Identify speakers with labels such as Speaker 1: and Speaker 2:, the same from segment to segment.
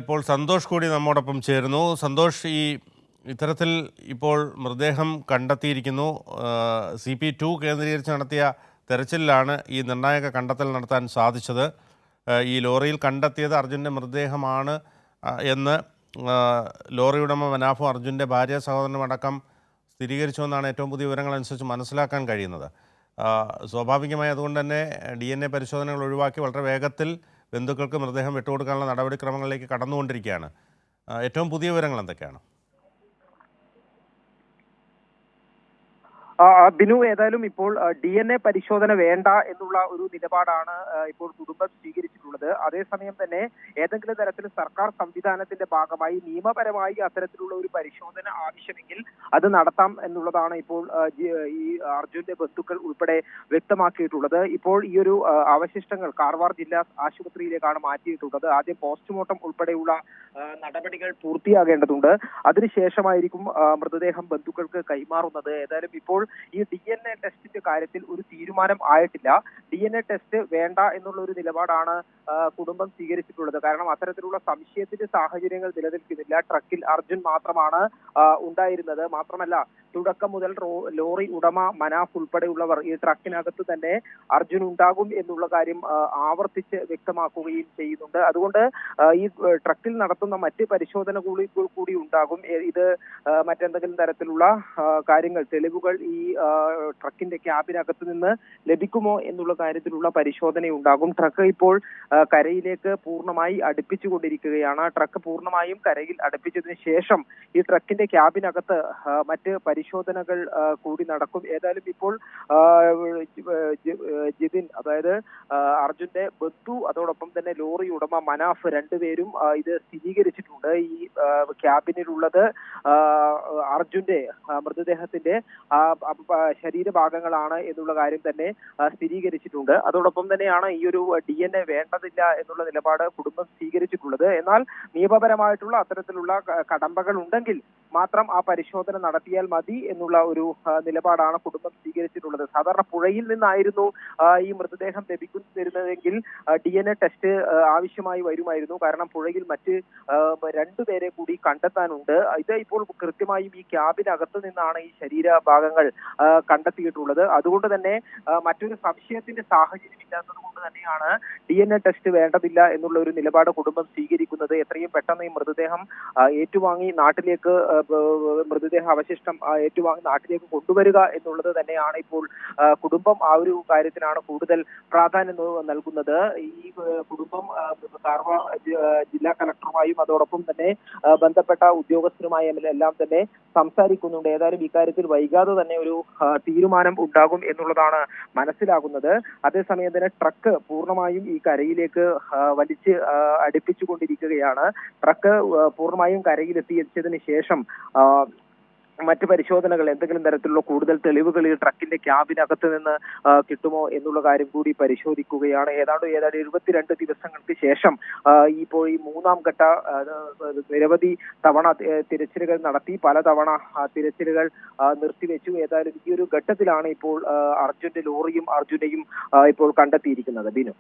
Speaker 1: ഇപ്പോൾ സന്തോഷ് കൂടി നമ്മോടൊപ്പം ചേരുന്നു. സന്തോഷ്, ഇത്തരത്തിൽ ഇപ്പോൾ മൃതദേഹം കണ്ടെത്തിയിരിക്കുന്നു. CP2 കേന്ദ്രീകരിച്ച് നടത്തിയ തെരച്ചിലിലാണ് ഈ നിർണായക കണ്ടെത്തൽ നടത്താൻ സാധിച്ചത്. ഈ ലോറിയിൽ കണ്ടെത്തിയത് അർജുൻ്റെ മൃതദേഹമാണ് എന്ന് ലോറി ഉടമ മനാഫും അർജുൻ്റെ ഭാര്യ സഹോദരനും അടക്കം സ്ഥിരീകരിച്ചുവെന്നാണ് ഏറ്റവും പുതിയ വിവരങ്ങളനുസരിച്ച് മനസ്സിലാക്കാൻ കഴിയുന്നത്. സ്വാഭാവികമായി അതുകൊണ്ട് തന്നെ DNA പരിശോധനകൾ ഒഴിവാക്കി വളരെ വേഗത്തിൽ ബന്ധുക്കൾക്ക് മൃതദേഹം വിട്ടുകൊടുക്കാനുള്ള നടപടിക്രമങ്ങളിലേക്ക് കടന്നുകൊണ്ടിരിക്കുകയാണ്. ഏറ്റവും പുതിയ വിവരങ്ങൾ എന്തൊക്കെയാണ്?
Speaker 2: ബിനു, ഏതായാലും ഇപ്പോൾ DNA പരിശോധന വേണ്ട എന്നുള്ള ഒരു നിലപാടാണ് ഇപ്പോൾ കുടുംബം സ്വീകരിച്ചിട്ടുള്ളത്. അതേസമയം തന്നെ ഏതെങ്കിലും തരത്തിൽ സർക്കാർ സംവിധാനത്തിന്റെ ഭാഗമായി നിയമപരമായി അത്തരത്തിലുള്ള ഒരു പരിശോധന ആവശ്യമെങ്കിൽ അത് നടത്താം എന്നുള്ളതാണ് ഇപ്പോൾ ഈ അർജുന്റെ ബന്ധുക്കൾ ഉൾപ്പെടെ വ്യക്തമാക്കിയിട്ടുള്ളത്. ഇപ്പോൾ ഈ ഒരു അവശിഷ്ടങ്ങൾ കാർവാർ ജില്ലാ ആശുപത്രിയിലേക്കാണ് മാറ്റിയിട്ടുള്ളത്. ആദ്യം പോസ്റ്റ്മോർട്ടം ഉൾപ്പെടെയുള്ള നടപടികൾ പൂർത്തിയാകേണ്ടതുണ്ട്. അതിനുശേഷമായിരിക്കും മൃതദേഹം ബന്ധുക്കൾക്ക് കൈമാറുന്നത്. ഏതായാലും ഇപ്പോൾ ഈ DNA ടെസ്റ്റിന്റെ കാര്യത്തിൽ ഒരു തീരുമാനം ആയിട്ടില്ല. DNA ടെസ്റ്റ് വേണ്ട എന്നുള്ള ഒരു നിലപാടാണ് കുടുംബം സ്വീകരിച്ചിട്ടുള്ളത്. കാരണം അത്തരത്തിലുള്ള സംശയത്തിന്റെ സാഹചര്യങ്ങൾ നിലനിൽക്കുന്നില്ല. ട്രക്കിൽ അർജുൻ മാത്രമാണ് ഉണ്ടായിരുന്നത്. മാത്രമല്ല, തുടക്കം മുതൽ ലോറി ഉടമ മനാഫ് ഉൾപ്പെടെയുള്ളവർ ഈ ട്രക്കിനകത്ത് തന്നെ അർജുൻ ഉണ്ടാകും എന്നുള്ള കാര്യം ആവർത്തിച്ച് വ്യക്തമാക്കുകയും ചെയ്യുന്നുണ്ട്. അതുകൊണ്ട് ഈ ട്രക്കിൽ നടത്തുന്ന മറ്റ് പരിശോധന കൂടി ഉണ്ടാകും. ഇത് മറ്റെന്തെങ്കിലും തരത്തിലുള്ള കാര്യങ്ങൾ, തെളിവുകൾ ഈ ട്രക്കിന്റെ ക്യാബിനകത്ത് നിന്ന് ലഭിക്കുമോ എന്നുള്ള കാര്യത്തിലുള്ള പരിശോധനയുണ്ടാകും. ട്രക്ക് ഇപ്പോൾ കരയിലേക്ക് പൂർണ്ണമായി അടുപ്പിച്ചുകൊണ്ടിരിക്കുകയാണ്. ട്രക്ക് പൂർണ്ണമായും കരയിൽ അടുപ്പിച്ചതിന് ശേഷം ഈ ട്രക്കിന്റെ ക്യാബിനകത്ത് മറ്റ് പരിശോധനകൾ കൂടി നടക്കും. ഏതായാലും ഇപ്പോൾ ജിതിൻ, അതായത് അർജുന്റെ ബന്ധു, അതോടൊപ്പം തന്നെ ലോറി ഉടമ മനാഫ് രണ്ടുപേരും ഇത് സ്ഥിരീകരിച്ചിട്ടുണ്ട്. ഈ ക്യാബിനിലുള്ളത് അർജുന്റെ മൃതദേഹത്തിന്റെ ശരീരഭാഗങ്ങളാണ് എന്നുള്ള കാര്യം തന്നെ സ്ഥിരീകരിച്ചിട്ടുണ്ട്. അതോടൊപ്പം തന്നെയാണ് ഈ ഒരു DNA വേണ്ടതില്ല എന്നുള്ള നിലപാട് കുടുംബം സ്വീകരിച്ചിട്ടുള്ളത്. എന്നാൽ നിയമപരമായിട്ടുള്ള അത്തരത്തിലുള്ള കടമ്പകൾ ഉണ്ടെങ്കിൽ മാത്രം ആ പരിശോധന നടത്തിയാൽ മതി എന്നുള്ള ഒരു നിലപാടാണ് കുടുംബം സ്വീകരിച്ചിട്ടുള്ളത്. സാധാരണ പുഴയിൽ നിന്നായിരുന്നു ഈ മൃതദേഹം ലഭിക്കുന്നതെങ്കിൽ DNA ടെസ്റ്റ് ആവശ്യമായി വരുമായിരുന്നു. കാരണം പുഴയിൽ മറ്റ് രണ്ടുപേരെ കൂടി കണ്ടെത്താനുണ്ട്. ഇത് ഇപ്പോൾ കൃത്യമായും ഈ ക്യാബിനകത്ത് നിന്നാണ് ഈ ശരീരഭാഗങ്ങൾ കണ്ടെത്തിയിട്ടുള്ളത്. അതുകൊണ്ട് തന്നെ മറ്റൊരു സംശയത്തിന്റെ സാഹചര്യം ഇല്ലാത്തത് കൊണ്ട് തന്നെയാണ് DNA ടെസ്റ്റ് വേണ്ടതില്ല എന്നുള്ള ഒരു നിലപാട് കുടുംബം സ്വീകരിക്കുന്നത്. എത്രയും പെട്ടെന്ന് ഈ മൃതദേഹം ഏറ്റുവാങ്ങി നാട്ടിലേക്ക്, മൃതദേഹ അവശിഷ്ടം ഏറ്റുവാങ്ങി നാട്ടിലേക്ക് കൊണ്ടുവരിക എന്നുള്ളത് തന്നെയാണ് ഇപ്പോൾ കുടുംബം ആ ഒരു കാര്യത്തിനാണ് കൂടുതൽ പ്രാധാന്യം നൽകുന്നത്. ഈ കുടുംബം കാർവാർ ജില്ലാ കളക്ടറുമായും അതോടൊപ്പം തന്നെ ബന്ധപ്പെട്ട ഉദ്യോഗസ്ഥരുമായും എല്ലാം തന്നെ സംസാരിക്കുന്നുണ്ട്. ഏതായാലും ഇക്കാര്യത്തിൽ വൈകാതെ തന്നെ ഒരു തീരുമാനം ഉണ്ടാകും എന്നുള്ളതാണ് മനസ്സിലാകുന്നത്. അതേസമയം തന്നെ ട്രക്ക് പൂർണ്ണമായും ഈ കരയിലേക്ക് വലിച്ച് അടുപ്പിച്ചുകൊണ്ടിരിക്കുകയാണ്. ട്രക്ക് പൂർണ്ണമായും കരയിലെത്തിച്ചതിന് ശേഷം മറ്റ് പരിശോധനകൾ, എന്തെങ്കിലും തരത്തിലുള്ള കൂടുതൽ തെളിവുകൾ ഈ ട്രക്കിന്റെ ക്യാബിനകത്ത് നിന്ന് കിട്ടുമോ എന്നുള്ള കാര്യം കൂടി പരിശോധിക്കുകയാണ്. ഏതാണ്ട് 72 ദിവസങ്ങൾക്ക് ശേഷം ഇപ്പോൾ ഈ മൂന്നാം ഘട്ട നിരവധി തവണ തിരച്ചിലുകൾ നടത്തി, പലതവണ തിരച്ചിലുകൾ നിർത്തിവെച്ചു. ഏതായാലും ഈ ഒരു ഘട്ടത്തിലാണ് ഇപ്പോൾ അർജുന്റെ ലോറിയും അർജുനെയും ഇപ്പോൾ കണ്ടെത്തിയിരിക്കുന്നത്. ബിനു,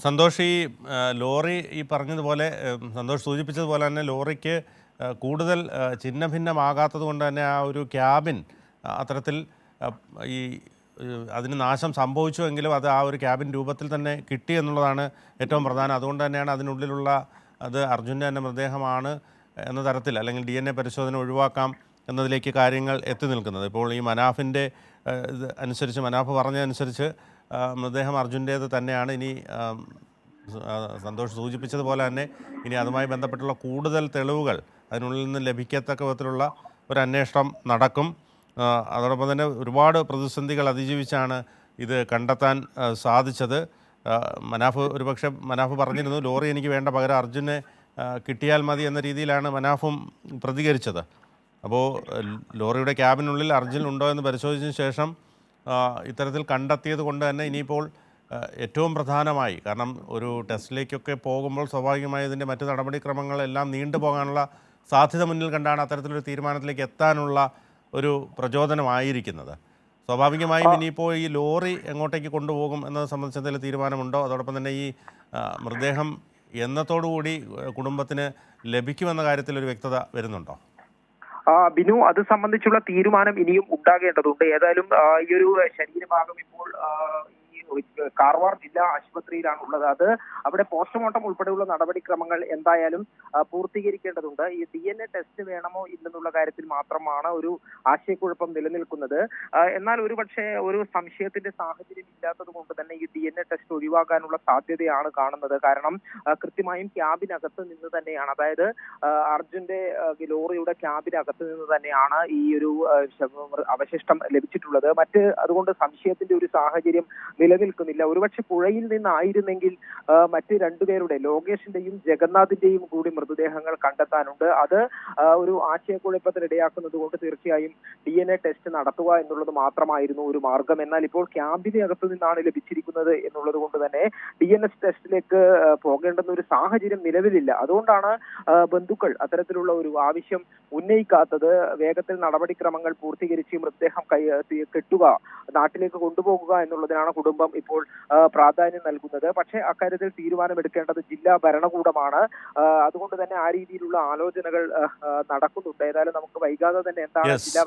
Speaker 1: സന്തോഷ്, ഈ ലോറി ഈ പറഞ്ഞതുപോലെ, സന്തോഷ് സൂചിപ്പിച്ചതുപോലെ തന്നെ ലോറിക്ക് കൂടുതൽ ചിഹ്ന ഭിന്നമാകാത്തത് കൊണ്ട് തന്നെ ആ ഒരു ക്യാബിൻ അത്തരത്തിൽ ഈ അതിന് നാശം സംഭവിച്ചുവെങ്കിലും അത് ആ ഒരു ക്യാബിൻ രൂപത്തിൽ തന്നെ കിട്ടി എന്നുള്ളതാണ് ഏറ്റവും പ്രധാനം. അതുകൊണ്ട് തന്നെയാണ് അതിനുള്ളിലുള്ള അത് അർജുൻ്റെ തന്നെ മൃതദേഹമാണ് എന്ന തരത്തിൽ, അല്ലെങ്കിൽ DNA പരിശോധന ഒഴിവാക്കാം എന്നതിലേക്ക് കാര്യങ്ങൾ എത്തി നിൽക്കുന്നത്. ഇപ്പോൾ ഈ മനാഫിൻ്റെ അനുസരിച്ച്, മനാഫ് പറഞ്ഞതനുസരിച്ച് മൃതദേഹം അർജുൻ്റേത് തന്നെയാണ്. ഇനി സന്തോഷ് സൂചിപ്പിച്ചതുപോലെ തന്നെ ഇനി അതുമായി ബന്ധപ്പെട്ടുള്ള കൂടുതൽ തെളിവുകൾ അതിനുള്ളിൽ നിന്ന് ലഭിക്കത്തക്ക വിധത്തിലുള്ള ഒരു അന്വേഷണം നടക്കും. അതോടൊപ്പം തന്നെ ഒരുപാട് പ്രതിസന്ധികൾ അതിജീവിച്ചാണ് ഇത് കണ്ടെത്താൻ സാധിച്ചത്. മനാഫ് പറഞ്ഞിരുന്നു, ലോറി എനിക്ക് വേണ്ട, പകരം അർജുനെ കിട്ടിയാൽ മതി എന്ന രീതിയിലാണ് മനാഫും പ്രതികരിച്ചത്. അപ്പോൾ ലോറിയുടെ ക്യാബിനുള്ളിൽ അർജുൻ ഉണ്ടോ എന്ന് പരിശോധിച്ചതിന് ശേഷം ഇത്തരത്തിൽ കണ്ടെത്തിയത് കൊണ്ട് തന്നെ ഇനിയിപ്പോൾ ഏറ്റവും പ്രധാനമായി, കാരണം ഒരു ടെസ്റ്റിലേക്കൊക്കെ പോകുമ്പോൾ സ്വാഭാവികമായി ഇതിൻ്റെ മറ്റ് നടപടിക്രമങ്ങളെല്ലാം നീണ്ടുപോകാനുള്ള സാധ്യത മുന്നിൽ കണ്ടാണ് അത്തരത്തിലൊരു തീരുമാനത്തിലേക്ക് എത്താനുള്ള ഒരു പ്രചോദനമായിരിക്കുന്നത്. സ്വാഭാവികമായും ഇനിയിപ്പോൾ ഈ ലോറി എങ്ങോട്ടേക്ക് കൊണ്ടുപോകും എന്നത് സംബന്ധിച്ച് എന്തെങ്കിലും തീരുമാനമുണ്ടോ? അതോടൊപ്പം തന്നെ ഈ മൃതദേഹം എന്നത്തോടുകൂടി കുടുംബത്തിന് ലഭിക്കുമെന്ന കാര്യത്തിൽ ഒരു വ്യക്തത വരുന്നുണ്ടോ?
Speaker 2: ബിനു, അത് സംബന്ധിച്ചുള്ള തീരുമാനം ഇനിയും ഉണ്ടാകേണ്ടതുണ്ട്. ഏതായാലും ഈ ഒരു ശരീരഭാഗം ഇപ്പോൾ ഈ കാർവാർ ജില്ലാ ആശുപത്രിയിലാണ് ഉള്ളത്. അത് അവിടെ പോസ്റ്റ്മോർട്ടം ഉൾപ്പെടെയുള്ള നടപടിക്രമങ്ങൾ എന്തായാലും പൂർത്തീകരിക്കേണ്ടതുണ്ട്. ഈ DNA ടെസ്റ്റ് വേണമോ ഇല്ലെന്നുള്ള കാര്യത്തിൽ മാത്രമാണ് ഒരു ആശയക്കുഴപ്പം നിലനിൽക്കുന്നത്. എന്നാൽ ഒരുപക്ഷെ ഒരു സംശയത്തിന്റെ സാഹചര്യം ഇല്ലാത്തത് കൊണ്ട് തന്നെ ഈ DNA ടെസ്റ്റ് ഒഴിവാക്കാനുള്ള സാധ്യതയാണ് കാണുന്നത്. കാരണം കൃത്യമായും ക്യാബിനകത്ത് നിന്ന് തന്നെയാണ്, അതായത് അർജുന്റെ ലോറിയുടെ ക്യാബിനകത്ത് നിന്ന് തന്നെയാണ് ഈ ഒരു അവശിഷ്ടം ലഭിച്ചിട്ടുള്ളത്. അതുകൊണ്ട് സംശയത്തിന്റെ ഒരു സാഹചര്യം നിലനിൽക്കുന്നില്ല. ഒരുപക്ഷെ പുഴയിൽ നിന്നായിരുന്നെങ്കിൽ മറ്റ് രണ്ടുപേരുടെ, ലോകേഷിന്റെയും ജഗന്നാഥിന്റെയും കൂടി മൃതദേഹങ്ങൾ കണ്ടെത്താനുണ്ട്. അത് ഒരു ആശയക്കുഴപ്പത്തിന് ഇടയാക്കുന്നത് കൊണ്ട് തീർച്ചയായും DNA ടെസ്റ്റ് നടത്തുക എന്നുള്ളത് മാത്രമായിരുന്നു ഒരു മാർഗം. എന്നാൽ ഇപ്പോൾ ക്യാമ്പിനകത്ത് നിന്നാണ് ലഭിച്ചിരിക്കുന്നത് എന്നുള്ളത് കൊണ്ട് തന്നെ DNA ടെസ്റ്റിലേക്ക് പോകേണ്ടുന്ന ഒരു സാഹചര്യം നിലവിലില്ല. അതുകൊണ്ടാണ് ബന്ധുക്കൾ അത്തരത്തിലുള്ള ഒരു ആവശ്യം ഉന്നയിക്കാത്തത്. വേഗത്തിൽ നടപടിക്രമങ്ങൾ പൂർത്തീകരിച്ച് മൃതദേഹം കെട്ടുക, നാട്ടിലേക്ക് കൊണ്ടുപോകുക എന്നുള്ളതിനാണ് കുടുംബം ഇപ്പോൾ പ്രാധാന്യം നൽകുന്നത്. പക്ഷേ അക്കാര്യത്തിൽ തീരുമാനമെടുക്കേണ്ടത് ജില്ലാ ഭരണകൂടമാണ്. അതുകൊണ്ട് തന്നെ ആ രീതിയിലുള്ള ആലോചനകൾ നടക്കുന്നുണ്ട്. ഏതായാലും നമുക്ക് വൈകാതെ തന്നെ എന്താണ് ജില്ലാ